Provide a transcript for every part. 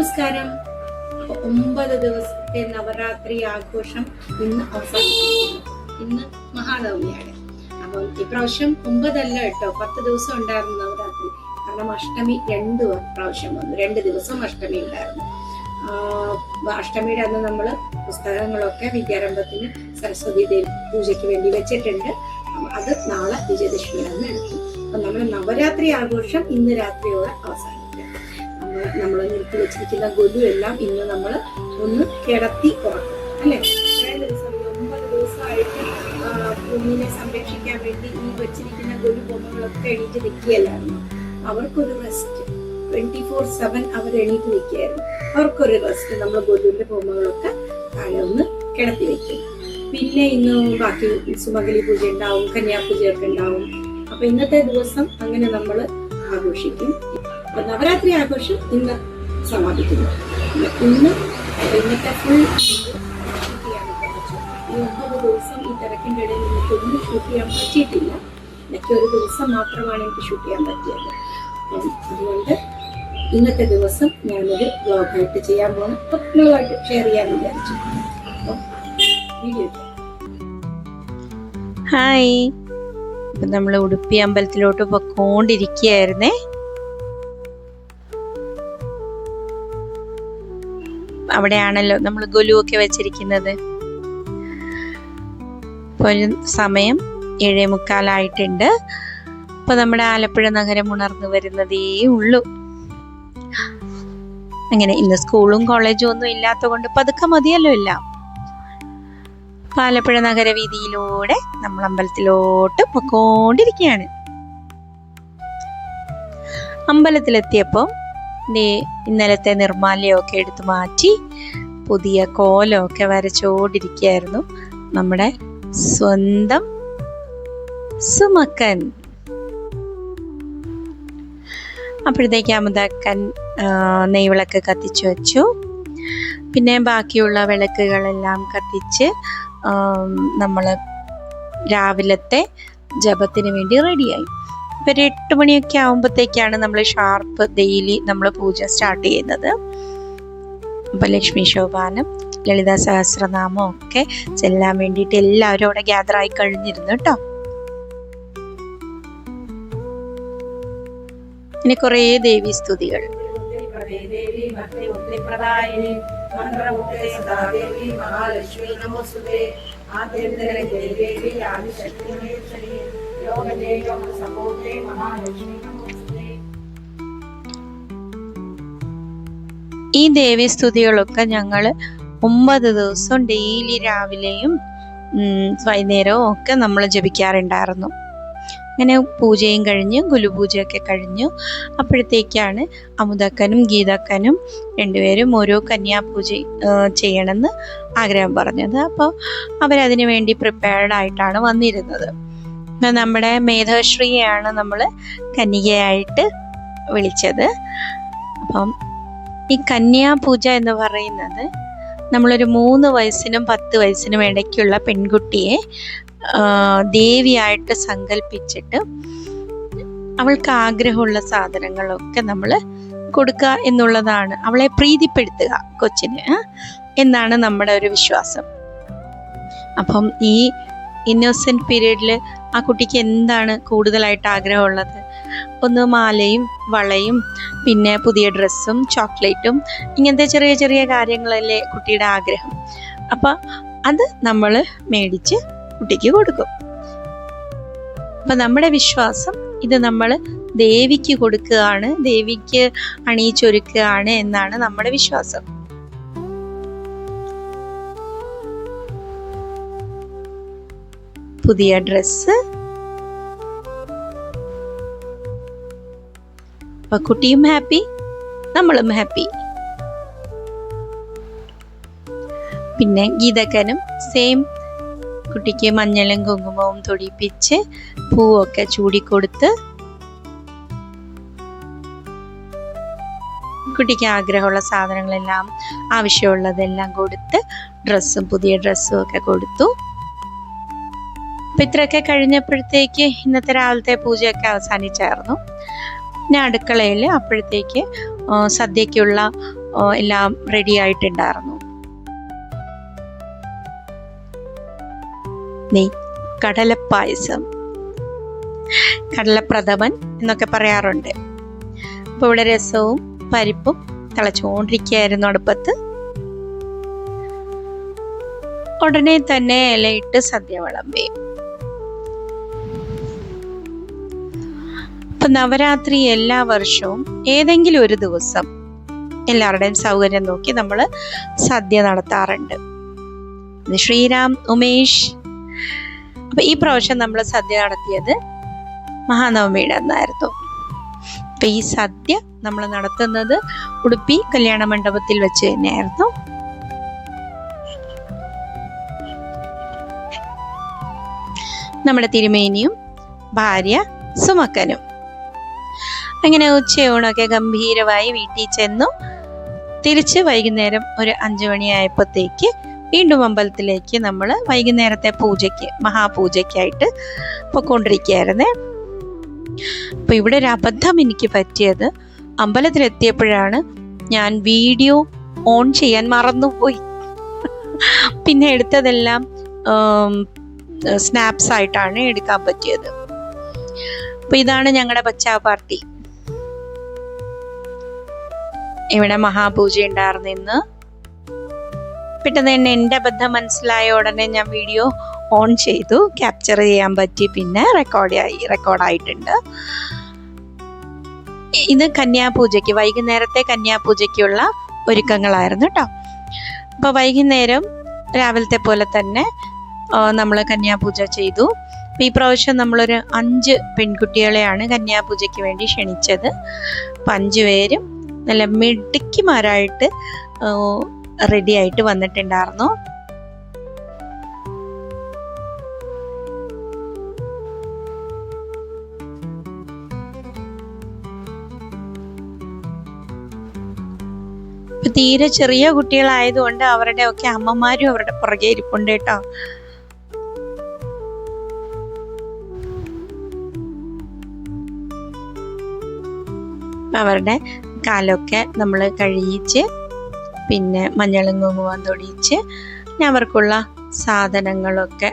നമസ്കാരം. 9 ദിവസത്തെ നവരാത്രി ആഘോഷം ഇന്ന് അവസാനിക്കുന്നു. ഇന്ന് മഹാനവമിയാണ്. അപ്പം ഇപ്രാവശ്യം 9 അല്ല കേട്ടോ, 10 ദിവസം ഉണ്ടായിരുന്നു നവരാത്രി. കാരണം അഷ്ടമി 2 പ്രാവശ്യം വന്നു, 2 ദിവസം അഷ്ടമി ഉണ്ടായിരുന്നു. അഷ്ടമിയുടെ അന്ന് നമ്മൾ പുസ്തകങ്ങളൊക്കെ വിദ്യാരംഭത്തിന് സരസ്വതി ദേവി പൂജയ്ക്ക് വേണ്ടി വെച്ചിട്ടുണ്ട്. അത് നാളെ വിജയദശമി അന്ന് എടുക്കും. അപ്പൊ നമ്മൾ നവരാത്രി ആഘോഷം ഇന്ന് രാത്രിയോടെ അവസാനിക്കും. നമ്മൾ നിർത്തി വെച്ചിരിക്കുന്ന ഗൊലു എല്ലാം ഇന്ന് നമ്മൾ ഒന്ന് കിടത്തി ഉറക്കും, അല്ലെ? ഇത്രയും ദിവസം 9 ദിവസമായിട്ട് കുഞ്ഞിനെ സംരക്ഷിക്കാൻ വേണ്ടി ഈ വെച്ചിരിക്കുന്ന ഗൊലു ബൊമ്മകളൊക്കെ എണീറ്റ് നിൽക്കുകയല്ലായിരുന്നു. അവർക്കൊരു റെസ്റ്റ്, 24/7 അവർ എണീറ്റ് നിൽക്കുകയായിരുന്നു. അവർക്കൊരു റെസ്റ്റ്. നമ്മൾ ഗൊലുവിന്റെ ബൊമ്മകളൊക്കെ താഴെ ഒന്ന് കിടത്തി വെക്കും. പിന്നെ ഇന്ന് ബാക്കി സുമംഗലി പൂജ ഉണ്ടാവും, കന്യാപൂജയൊക്കെ ഉണ്ടാവും. അപ്പൊ ഇന്നത്തെ ദിവസം അങ്ങനെ നമ്മൾ ആഘോഷിക്കും. അപ്പൊ നവരാത്രി ആഘോഷം ഇന്ന് സമാപിക്കുന്നു. ഇന്നത്തെ ഫുൾ ഷൂട്ട് ചെയ്യാൻ പറ്റും. ഈ 9 ദിവസം ഈ തിരക്കിൻ്റെ ഇടയിൽ എനിക്കൊന്നും ഷൂട്ട് ചെയ്യാൻ പറ്റിയിട്ടില്ല. എനിക്ക് ഒരു ദിവസം മാത്രമാണ് എനിക്ക് ഷൂട്ട് ചെയ്യാൻ പറ്റിയത്. അപ്പം അതുകൊണ്ട് ഇന്നത്തെ ദിവസം ഞാനൊരു വ്ലോഗായിട്ട് ചെയ്യാൻ പോകണം. അപ്പം നിങ്ങളുമായിട്ട് ഷെയർ ചെയ്യാൻ വിചാരിച്ചു. അപ്പം വീഡിയോ. ഹായ്, ഇപ്പം നമ്മൾ ഉടുപ്പി അമ്പലത്തിലോട്ട് പൊക്കോണ്ടിരിക്കുകയായിരുന്നേ. അവിടെയാണല്ലോ നമ്മൾ ഗൊലുവൊക്കെ വെച്ചിരിക്കുന്നത്. ഇപ്പോൾ സമയം 7:45 ഇപ്പൊ നമ്മുടെ ആലപ്പുഴ നഗരം ഉണർന്നു വരുന്നതേ ഉള്ളൂ. അങ്ങനെ ഇന്ന് സ്കൂളും കോളേജും ഒന്നും ഇല്ലാത്ത കൊണ്ട് പതുക്കെ മതിയല്ലോ എല്ലാം. ആലപ്പുഴ നഗരവീതിയിലൂടെ നമ്മൾ അമ്പലത്തിലോട്ട് പൊക്കോണ്ടിരിക്കുകയാണ്. അമ്പലത്തിലെത്തിയപ്പോൾ ഇന്നലത്തെ നിർമാല്യമൊക്കെ എടുത്തു മാറ്റി പുതിയ കോലമൊക്കെ വരച്ചോണ്ടിരിക്കുകയായിരുന്നു നമ്മുടെ സ്വന്തം സുമക്കൻ. അപ്പോഴത്തേക്ക് അമുതക്കൻ നെയ്വിളക്ക് കത്തിച്ചു വെച്ചു. പിന്നെ ബാക്കിയുള്ള വിളക്കുകളെല്ലാം കത്തിച്ച് നമ്മൾ രാവിലത്തെ ജപത്തിന് വേണ്ടി റെഡിയായി. ഒരു 8 മണിയൊക്കെ ആകുമ്പോഴത്തേക്കാണ് നമ്മൾ ഷാർപ്പ് ഡെയിലി നമ്മൾ പൂജ സ്റ്റാർട്ട് ചെയ്യുന്നത്. അപ്പം ലക്ഷ്മി ശോഭാനം, ലളിതാ സഹസ്രനാമം ഒക്കെ ചെല്ലാൻ വേണ്ടിയിട്ട് എല്ലാവരും അവിടെ ഗ്യാദർ ആയി കഴിഞ്ഞിരുന്നു കേട്ടോ. ഇനി കുറേ ദേവീസ്തുതികൾ. ഈ ദേവീസ്തുതികളൊക്കെ ഞങ്ങൾ 9 ദിവസം ഡെയിലി രാവിലെയും വൈകുന്നേരവും ഒക്കെ നമ്മൾ ജപിക്കാറുണ്ടായിരുന്നു. അങ്ങനെ പൂജയും കഴിഞ്ഞ് ഗുലുപൂജയൊക്കെ കഴിഞ്ഞു. അപ്പോഴത്തേക്കാണ് അമുതക്കനും ഗീതക്കനും രണ്ടുപേരും ഓരോ കന്യാപൂജ ചെയ്യണമെന്ന് ആഗ്രഹം പറഞ്ഞത്. അപ്പോൾ അവരതിനു വേണ്ടി പ്രിപ്പയർഡ് ആയിട്ടാണ് വന്നിരുന്നത്. നമ്മുടെ മേധശ്രീയെയാണ് നമ്മൾ കന്യകയായിട്ട് വിളിച്ചത്. അപ്പം ഈ കന്യാപൂജ എന്ന് പറയുന്നത് നമ്മളൊരു 3 വയസ്സിനും 10 വയസ്സിനും ഇടയ്ക്കുള്ള പെൺകുട്ടിയെ ദേവിയായിട്ട് സങ്കല്പിച്ചിട്ട് അവൾക്ക് ആഗ്രഹമുള്ള സാധനങ്ങളൊക്കെ നമ്മൾ കൊടുക്കുക എന്നുള്ളതാണ്. അവളെ പ്രീതിപ്പെടുത്തുക കൊച്ചിന് എന്നാണ് നമ്മുടെ ഒരു വിശ്വാസം. അപ്പം ഈ ഇന്നോസെന്റ് പീരീഡിൽ ആ കുട്ടിക്ക് എന്താണ് കൂടുതലായിട്ട് ആഗ്രഹമുള്ളത്? ഒന്ന് മാലയും വളയും പിന്നെ പുതിയ ഡ്രസ്സും ചോക്ലേറ്റും, ഇങ്ങനത്തെ ചെറിയ ചെറിയ കാര്യങ്ങളല്ലേ കുട്ടിയുടെ ആഗ്രഹം. അപ്പം അത് നമ്മൾ മേടിച്ച് കുട്ടിക്ക് കൊടുക്കും. അപ്പം നമ്മുടെ വിശ്വാസം ഇത് നമ്മൾ ദേവിക്ക് കൊടുക്കുകയാണ്, ദേവിക്ക് അണിയിച്ചൊരുക്കുകയാണ് എന്നാണ് നമ്മുടെ വിശ്വാസം. പുതിയ ഡ്രസ്സ്. അപ്പൊ കുട്ടിയും ഹാപ്പി, നമ്മളും ഹാപ്പി. പിന്നെ ഗീതക്കനും സെയിം, കുട്ടിക്ക് മഞ്ഞളും കുങ്കുമവും തൊടിപ്പിച്ച് പൂവൊക്കെ ചൂടിക്കൊടുത്ത് കുട്ടിക്ക് ആഗ്രഹമുള്ള സാധനങ്ങളെല്ലാം ആവശ്യമുള്ളതെല്ലാം കൊടുത്ത് ഡ്രസ്സും പുതിയ ഡ്രസ്സും ഒക്കെ കൊടുത്തു. അപ്പം ഇത്രയൊക്കെ കഴിഞ്ഞപ്പോഴത്തേക്ക് ഇന്നത്തെ രാവിലത്തെ പൂജയൊക്കെ അവസാനിച്ചായിരുന്നു. പിന്നെ അടുക്കളയിൽ അപ്പോഴത്തേക്ക് സദ്യക്കുള്ള എല്ലാം റെഡി ആയിട്ടുണ്ടായിരുന്നു. കടലപ്പായസം, കടലപ്രഥമൻ എന്നൊക്കെ പറയാറുണ്ട്. അപ്പോൾ ഇവിടെ രസവും പരിപ്പും തിളച്ചുകൊണ്ടിരിക്കുകയായിരുന്നു അടുപ്പത്ത്. ഉടനെ തന്നെ ഇലയിട്ട് സദ്യ വിളമ്പി. ഇപ്പൊ നവരാത്രി എല്ലാ വർഷവും ഏതെങ്കിലും ഒരു ദിവസം എല്ലാവരുടെയും സൗകര്യം നോക്കി നമ്മൾ സദ്യ നടത്താറുണ്ട്. ശ്രീരാം, ഉമേഷ്. അപ്പൊ ഈ പ്രാവശ്യം നമ്മൾ സദ്യ നടത്തിയത് മഹാനവമിയുടെ അന്നായിരുന്നു. അപ്പൊ ഈ സദ്യ നമ്മൾ നടത്തുന്നത് ഉടുപ്പി കല്യാണ മണ്ഡപത്തിൽ വെച്ച് തന്നെയായിരുന്നു. നമ്മുടെ തിരുമേനിയും ഭാര്യ സുമക്കനും. അങ്ങനെ ഉച്ചയൂണൊക്കെ ഗംഭീരമായി വീട്ടിൽ ചെന്നു. തിരിച്ച് വൈകുന്നേരം ഒരു 5 മണിയായപ്പോഴത്തേക്ക് വീണ്ടും അമ്പലത്തിലേക്ക് നമ്മൾ വൈകുന്നേരത്തെ പൂജയ്ക്ക്, മഹാപൂജയ്ക്കായിട്ട് പൊയ്ക്കൊണ്ടിരിക്കുകയായിരുന്നേ. അപ്പൊ ഇവിടെ ഒരു അബദ്ധം എനിക്ക് പറ്റിയത്, അമ്പലത്തിലെത്തിയപ്പോഴാണ് ഞാൻ വീഡിയോ ഓൺ ചെയ്യാൻ മറന്നുപോയി. പിന്നെ എടുത്തതെല്ലാം സ്നാപ്സ് ആയിട്ടാണ് എടുക്കാൻ പറ്റിയത്. അപ്പൊ ഇതാണ് ഞങ്ങളുടെ ബച്ചാ പാർട്ടി. ഇവിടെ മഹാപൂജ ഉണ്ടായിരുന്നു ഇന്ന്. പെട്ടെന്ന് തന്നെ എൻ്റെ അബദ്ധം മനസ്സിലായ ഉടനെ ഞാൻ വീഡിയോ ഓൺ ചെയ്തു, ക്യാപ്ചർ ചെയ്യാൻ പറ്റി, പിന്നെ റെക്കോർഡായിട്ടുണ്ട്. ഇത് കന്യാപൂജയ്ക്ക്, വൈകുന്നേരത്തെ കന്യാപൂജയ്ക്കുള്ള ഒരുക്കങ്ങളായിരുന്നു കേട്ടോ. അപ്പൊ വൈകുന്നേരം രാവിലത്തെ പോലെ തന്നെ നമ്മൾ കന്യാപൂജ ചെയ്തു. ഈ പ്രാവശ്യം നമ്മളൊരു 5 പെൺകുട്ടികളെയാണ് കന്യാപൂജയ്ക്ക് വേണ്ടി ക്ഷണിച്ചത്. അപ്പം 5 പേരും നല്ല മിടുക്കിമാരായിട്ട് റെഡി ആയിട്ട് വന്നിട്ടുണ്ടായിരുന്നു. തീരെ ചെറിയ കുട്ടികളായതുകൊണ്ട് അവരുടെ ഒക്കെ അമ്മമാരും അവരുടെ പുറകെ ഇരിപ്പുണ്ട് കേട്ടോ. അവരുടെ കാലൊക്കെ നമ്മൾ കഴിയിച്ച്, പിന്നെ മഞ്ഞളും കുങ്കുമം തൊടിയിച്ച്, പിന്നെ അവർക്കുള്ള സാധനങ്ങളൊക്കെ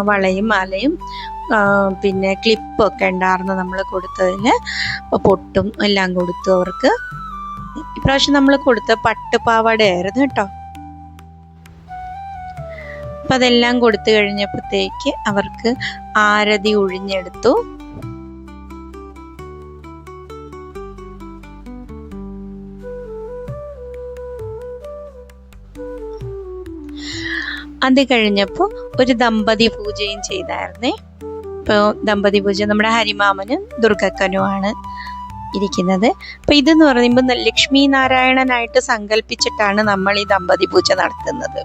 വളയും മാലയും പിന്നെ ക്ലിപ്പൊക്കെ ഉണ്ടായിരുന്നു നമ്മൾ കൊടുത്തതിൽ. അപ്പോൾ പൊട്ടും എല്ലാം കൊടുത്തു അവർക്ക്. ഇപ്രാവശ്യം നമ്മൾ കൊടുത്ത പട്ടുപാവാടയായിരുന്നു കേട്ടോ. അപ്പം അതെല്ലാം കൊടുത്തു കഴിഞ്ഞപ്പോഴത്തേക്ക് അവർക്ക് ആരതി ഒഴിഞ്ഞെടുത്തു. അത് കഴിഞ്ഞപ്പോൾ ഒരു ദമ്പതി പൂജയും ചെയ്തായിരുന്നേ. ഇപ്പോൾ ദമ്പതി പൂജ നമ്മുടെ ഹരിമാമനും ദുർഗക്കനുമാണ് ഇരിക്കുന്നത്. അപ്പം ഇതെന്ന് പറയുമ്പോൾ ലക്ഷ്മി നാരായണനായിട്ട് സങ്കല്പിച്ചിട്ടാണ് നമ്മൾ ഈ ദമ്പതി പൂജ നടത്തുന്നത്.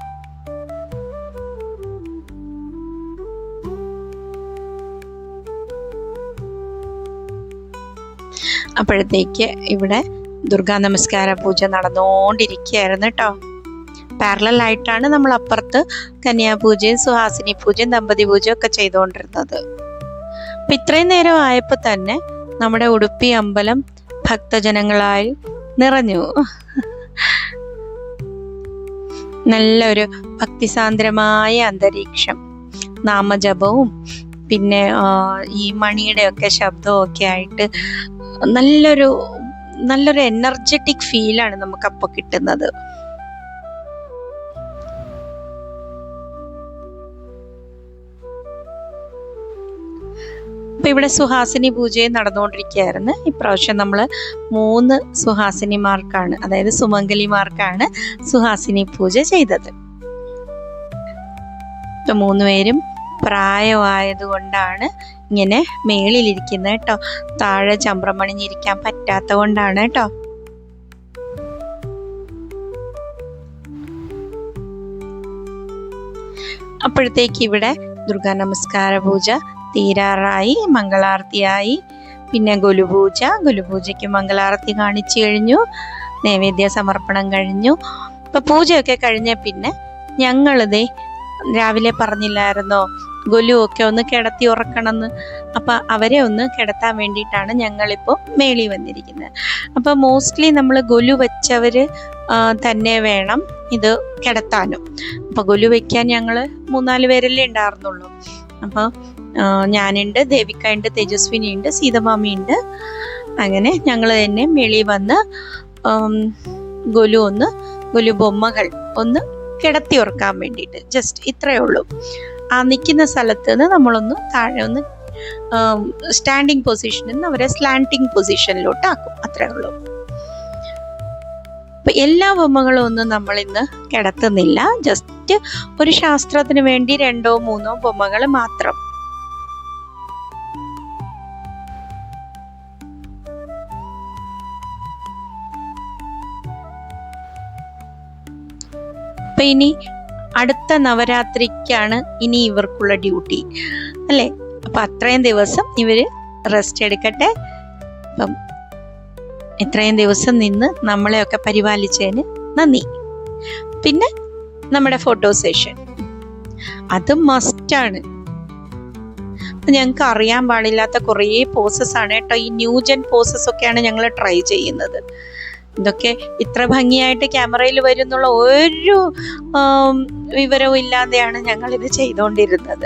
അപ്പോഴത്തേക്ക് ഇവിടെ ദുർഗാ നമസ്കാര പൂജ നടന്നുകൊണ്ടിരിക്കുകയായിരുന്നു കേട്ടോ. പാരലൽ നമ്മൾ അപ്പുറത്ത് കന്യാപൂജയും സുഹാസിനി പൂജയും ദമ്പതി പൂജയും ഒക്കെ ചെയ്തുകൊണ്ടിരുന്നത്. അപ്പൊ ഇത്രയും നേരം ആയപ്പോൾ തന്നെ നമ്മുടെ ഉടുപ്പി അമ്പലം ഭക്തജനങ്ങളാൽ നിറഞ്ഞു. നല്ലൊരു ഭക്തിസാന്ദ്രമായ അന്തരീക്ഷം, നാമജപവും പിന്നെ ഈ മണിയുടെ ഒക്കെ ശബ്ദവും ഒക്കെ ആയിട്ട് നല്ലൊരു എനർജറ്റിക് ഫീലാണ് നമുക്കപ്പോൾ കിട്ടുന്നത്. അപ്പൊ ഇവിടെ സുഹാസിനി പൂജയും നടന്നുകൊണ്ടിരിക്കുകയായിരുന്നു. ഇപ്രാവശ്യം നമ്മൾ 3 സുഹാസിനിമാർക്കാണ്, അതായത് സുമംഗലിമാർക്കാണ് സുഹാസിനി പൂജ ചെയ്തത്. ഇപ്പൊ 3 പേരും പ്രായമായത് കൊണ്ടാണ് ഇങ്ങനെ മേളിലിരിക്കുന്നത് കേട്ടോ. താഴെ ചമ്പ്രമണിഞ്ഞിരിക്കാൻ പറ്റാത്ത കൊണ്ടാണ് കേട്ടോ. അപ്പോഴത്തേക്ക് ഇവിടെ ദുർഗാ നമസ്കാര പൂജ തീരാറായി, മംഗളാർത്തിയായി. പിന്നെ ഗുലുപൂജയ്ക്ക് മംഗളാർത്തി കാണിച്ചു കഴിഞ്ഞു, നൈവേദ്യ സമർപ്പണം കഴിഞ്ഞു. ഇപ്പൊ പൂജയൊക്കെ കഴിഞ്ഞ പിന്നെ ഞങ്ങളിതേ രാവിലെ പറഞ്ഞില്ലായിരുന്നോ ഗൊലു ഒക്കെ ഒന്ന് കിടത്തി ഉറക്കണമെന്ന്. അപ്പം അവരെ ഒന്ന് കിടത്താൻ വേണ്ടിയിട്ടാണ് ഞങ്ങളിപ്പോൾ മേളി വന്നിരിക്കുന്നത്. അപ്പം മോസ്റ്റ്ലി നമ്മൾ ഗൊലു വെച്ചവർ തന്നെ വേണം ഇത് കിടത്താനും. അപ്പം ഗൊലു വയ്ക്കാൻ ഞങ്ങൾ 3-4 പേരല്ലേ ഉണ്ടായിരുന്നുള്ളൂ. അപ്പോൾ ഞാനുണ്ട്, ദേവിക ഉണ്ട്, തേജസ്വിനി ഉണ്ട്, സീതമാമി ഉണ്ട്. അങ്ങനെ ഞങ്ങൾ തന്നെ മേളി വന്ന് ഗൊലു ബൊമ്മകൾ ഒന്ന് കിടത്തി ഉറക്കാൻ വേണ്ടിയിട്ട് ജസ്റ്റ് ഇത്രയേ ഉള്ളൂ. ആ നിൽക്കുന്ന സ്ഥലത്ത് നിന്ന് നമ്മളൊന്ന് താഴെ ഒന്ന് സ്റ്റാൻഡിങ് പൊസിഷനിൽ നിന്ന് അവരെ സ്ലാൻഡിങ് പൊസിഷനിലോട്ട് ആക്കും, അത്രേ ഉള്ളൂ. അപ്പൊ എല്ലാ ബൊമ്മകളും ഒന്നും നമ്മൾ ഇന്ന് കിടത്തുന്നില്ല. ജസ്റ്റ് ഒരു ശാസ്ത്രത്തിന് വേണ്ടി 2-3 ബൊമ്മകൾ മാത്രം. അപ്പൊ ഇനി അടുത്ത നവരാത്രിക്കാണ് ഇനി ഇവർക്കുള്ള ഡ്യൂട്ടി അല്ലേ. അപ്പൊ അത്രയും ദിവസം ഇവര് റെസ്റ്റ് എടുക്കട്ടെ. അപ്പം ഇത്രയും ദിവസം നിന്ന് നമ്മളെയൊക്കെ പരിപാലിച്ചതിന് നന്ദി. പിന്നെ നമ്മുടെ ഫോട്ടോ സെഷൻ അത് മസ്റ്റാണ്. ഞങ്ങൾക്ക് അറിയാൻ പാടില്ലാത്ത കുറേ പോസസ് ആണ് കേട്ടോ. ഈ ന്യൂജൻ പോസസ് ഒക്കെയാണ് ഞങ്ങൾ ട്രൈ ചെയ്യുന്നത്. ഇതൊക്കെ ഇത്ര ഭംഗിയായിട്ട് ക്യാമറയിൽ വരുന്നുള്ള ഒരു വിവരവും ഇല്ലാതെയാണ് ഞങ്ങളിത് ചെയ്തുകൊണ്ടിരുന്നത്.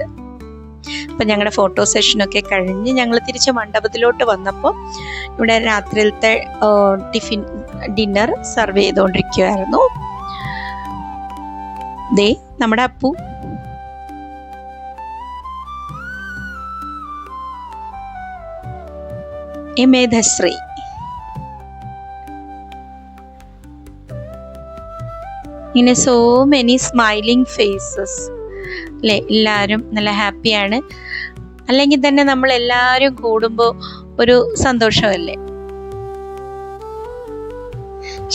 അപ്പം ഞങ്ങളുടെ ഫോട്ടോ സെഷനൊക്കെ കഴിഞ്ഞ് ഞങ്ങൾ തിരിച്ച് മണ്ഡപത്തിലോട്ട് വന്നപ്പോൾ ഇവിടെ രാത്രിയിലത്തെ ഡിന്നർ സർവ് ചെയ്തുകൊണ്ടിരിക്കുകയായിരുന്നു. ദേ നമ്മുടെ അപ്പു മേധശ്രീ. ഇങ്ങനെ സോ മെനി സ്മൈലിംഗ് ഫേസസ് അല്ലേ. എല്ലാവരും നല്ല ഹാപ്പിയാണ്. അല്ലെങ്കിൽ തന്നെ നമ്മൾ എല്ലാവരും കൂടുമ്പോൾ ഒരു സന്തോഷമല്ലേ.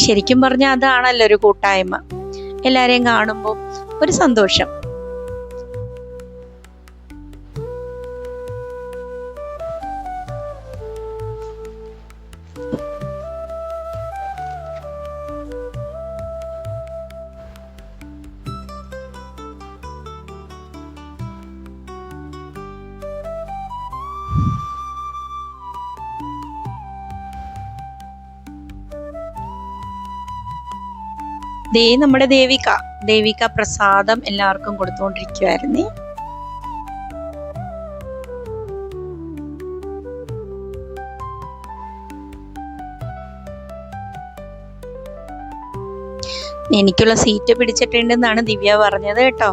ശരിക്കും പറഞ്ഞാൽ അതാണല്ലോ ഒരു കൂട്ടായ്മ. എല്ലാരെയും കാണുമ്പോൾ ഒരു സന്തോഷം. ദേ നമ്മുടെ ദേവിക പ്രസാദം എല്ലാവർക്കും കൊടുത്തുകൊണ്ടിരിക്കുവായിരുന്നേ. എനിക്കുള്ള സീറ്റ് പിടിച്ചിട്ടുണ്ടെന്നാണ് ദിവ്യ പറഞ്ഞത് കേട്ടോ.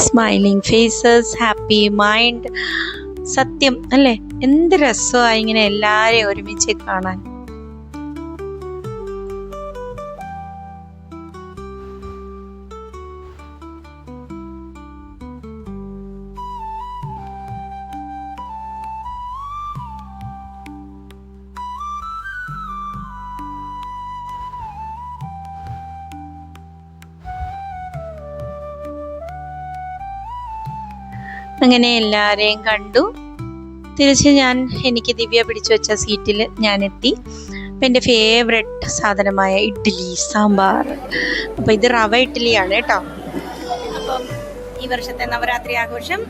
Smiling faces, happy mind. സത്യം അല്ലേ, എന്ത് രസമായി ഇങ്ങനെ എല്ലാരെയും ഒരുമിച്ച് കാണാൻ. അങ്ങനെ എല്ലാവരെയും കണ്ടു. തിരിച്ച് എനിക്ക് ദിവ്യ പിടിച്ചു വെച്ച സീറ്റിൽ ഞാൻ എത്തി. അപ്പം എൻ്റെ ഫേവററ്റ് സാധനമായ ഇഡ്ഡലി സാമ്പാർ. അപ്പം ഇത് റവ ഇഡ്ഡലിയാണ് കേട്ടോ. അപ്പം ഈ വർഷത്തെ നവരാത്രി ആഘോഷം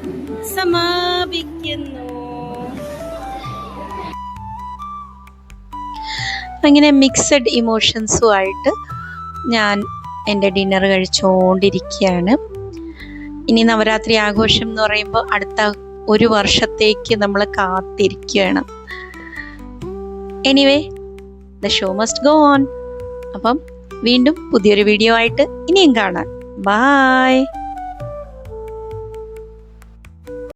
സമാപിക്കുന്നു. അങ്ങനെ മിക്സഡ് ഇമോഷൻസുമായിട്ട് ഞാൻ എൻ്റെ ഡിന്നർ കഴിച്ചുകൊണ്ടിരിക്കുകയാണ്. ഇനി നവരാത്രി ആഘോഷം എന്ന് പറയുമ്പോൾ അടുത്ത 1 വർഷത്തേക്ക് നമ്മൾ കാത്തിരിക്കുകയാണ്. Anyway, the show must go on. അപ്പം വീണ്ടും പുതിയൊരു വീഡിയോ ആയിട്ട് ഇനിയും കാണാം. ബൈ.